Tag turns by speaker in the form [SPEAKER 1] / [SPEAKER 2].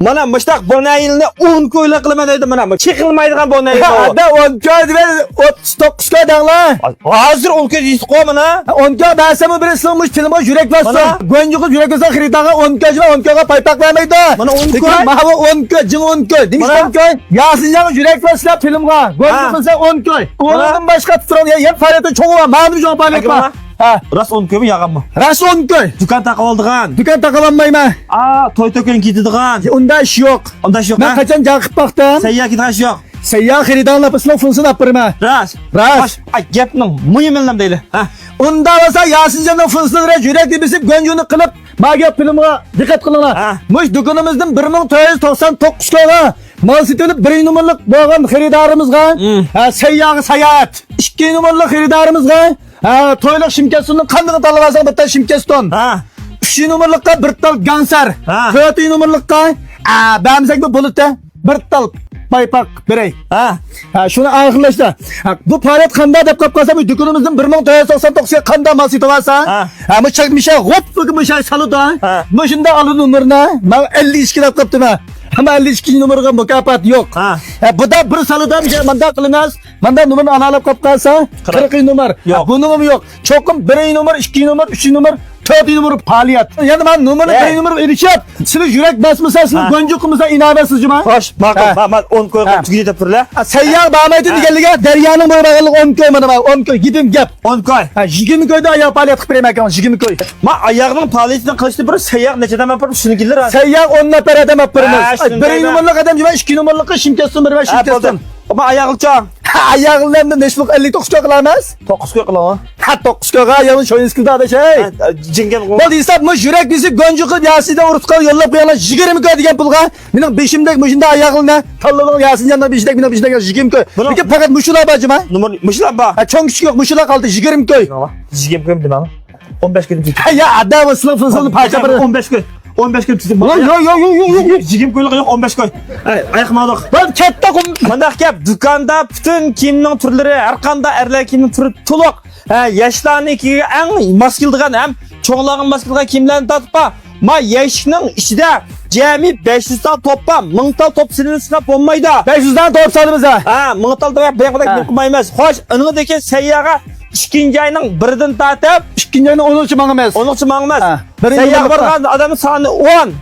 [SPEAKER 1] Mana mıshtaq bonayilni 10 ko'yla qilaman deydi mana. Chekilmaydigan bonayil.
[SPEAKER 2] Ada 10 koy deb 39 koy danglar.
[SPEAKER 1] Hozir 10 ko'y deysiz qo'y mana.
[SPEAKER 2] 10 koy bersem bir ısınmış filmi yürek bassa. Göncükü yürek bassa xiridaga 10 koy 10 koyga paypak vermeydi.
[SPEAKER 1] Mana 10 koy.
[SPEAKER 2] Mana 10 koy, jing 10 koy. Demiş 10 koy. Yasincan yürek bassa filmga. Göncükü 10 koy. Ondan başka tuturan ya faaliyeti çoğu var. Mağdur çoğu faaliyet var. Ha.
[SPEAKER 1] Ras 10 ko'ymi yağanmı?
[SPEAKER 2] Ras 10 koy.
[SPEAKER 1] Dukan taqib oldigan.
[SPEAKER 2] Dükan takalanmayma.
[SPEAKER 1] To'y to'kin ketadigan.
[SPEAKER 2] Unda iş yok.
[SPEAKER 1] Unda ish yo'q.
[SPEAKER 2] Ben kaçan caqib baxtam.
[SPEAKER 1] Sayya ketgan ish yo'q.
[SPEAKER 2] Seyyah xiridanla pısla funsun apırma.
[SPEAKER 1] Ras.
[SPEAKER 2] Ras.
[SPEAKER 1] Gapning muhimini deyli. Ha.
[SPEAKER 2] Unda olsa Yasincan'ın fınsızlara yürek dibisi göncünü kılıp Magiya filmga dikkat qilinglar. Mush dukanimizdan 1999 ko'ga mal sitilib 1 numaralı bo'lgan xaridarimizga sayyoh sayohat 2 numaralı xaridarimizga to'yliq shimkasini qanday tanlasan bitta shimkaston 3 numaralıqqa bir tal gansar 4 numaralıqqa bamzak bu bulutda bir tal paypak biray. Şunu ayrılışta. Bu faaliyet qanday deb qolsa bu dukanimizdan 1999 ga qanday mal sitibasa? Bu çekmişe hop bu şey salıda. Bu şunda alın numarına. Ben 52 deb qopdim. Ama 52 numaraga mukofot yo'q. Bu da bir salıdan bir manda qilamiz. Manda numarni alalab qolib qolsa 40 numar. Bunun yo'q. Cho'qim 1 numar, 2 numar, 3 numar 4 numara faaliyet. Yani ben numara 1 numara erişip siz yürek basmasa siz göncukumuzda inanasız cuma.
[SPEAKER 1] Hoş, maqul. Ben 10 koy tugidi deb turlar.
[SPEAKER 2] Seyyah Bahmet'in digenliğe deryanın bağırağılık 10 koy mana 10 koy gidin gap.
[SPEAKER 1] 10 koy.
[SPEAKER 2] 20 koyda ayağı faaliyet qilib beraman 20 koy.
[SPEAKER 1] Ma ayağının faaliyetini qilishni bir seyyah nechadan yapar shuni gillar.
[SPEAKER 2] Seyyah 10 nafar adam yapırmız. 1 numaralık adam cuma 2 numaralık şimkasın bir şimkasın.
[SPEAKER 1] Ama ayağı çağın.
[SPEAKER 2] Ayağından neşbuk 59 koy kılamaz.
[SPEAKER 1] 9 koy kılamaz.
[SPEAKER 2] 9 koyga ayağın şoyinskilda da şey.
[SPEAKER 1] Cingen
[SPEAKER 2] bu hesapmış yürek bizi göncükü Yasin'den urutkan yollap koyana 20 koy degan pulga. Benim beşimdek muşunda ayağına tallalığın Yasin'den beşimdek benim beşimdek 20 koy. Peki fakat muşula bacıma.
[SPEAKER 1] Numar muşula ba.
[SPEAKER 2] Çok küçük yok muşula kaldı 20 koy.
[SPEAKER 1] 20 koy demem. 15 koy.
[SPEAKER 2] Ya adam sınıfını parça bir
[SPEAKER 1] 15 koy. 15 koy tutun.
[SPEAKER 2] Yok
[SPEAKER 1] 20 koyluq yo'q 15 koy. Ayıqmadık.
[SPEAKER 2] Ben katta
[SPEAKER 1] Mındaq gap dükkanda bütün kiyimning turlari, har qanday erlar kiyimning turi to'liq. Yoshlarnikiga eng mos keladigan ham cho'nglarning mos keladigan kiyimlarni tatib ma yashikning ichida jami 500 ta toppa 1000 ta top silinsa bo'lmaydi.
[SPEAKER 2] 500 dan top salimiz ha.
[SPEAKER 1] 1000 ta top beqdak qilmaymiz. Xo'sh, inidagi sayyaga 2 ayning biridan tatib
[SPEAKER 2] 2 ayning 10-chi manga emas.
[SPEAKER 1] 10-chi manga emas. Sayyaga borgan odam soni 10.